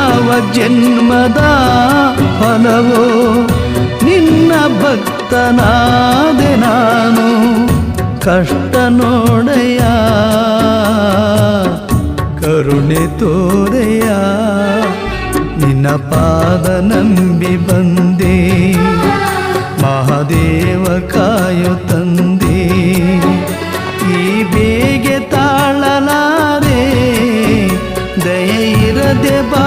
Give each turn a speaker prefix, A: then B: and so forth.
A: ಯಾವ ಜನ್ಮದ ಫಲವೋ ನಿನ್ನ ಭಕ್ತನಾದೆ ನಾನು. ಕಷ್ಟ ನೋಡೆಯ ಕರುಣೆ ತೋರೆಯ ನಿನ್ನ ಪಾದ ನಂಬಿ ಬಂದೆ. ಮಹಾದೇವ ಕಾಯೋ ತಂದೆ ಈ ಬೇಗೆ ತಾಳಲಾರೆ ದಯೆ ಇರದೆ ಬಾ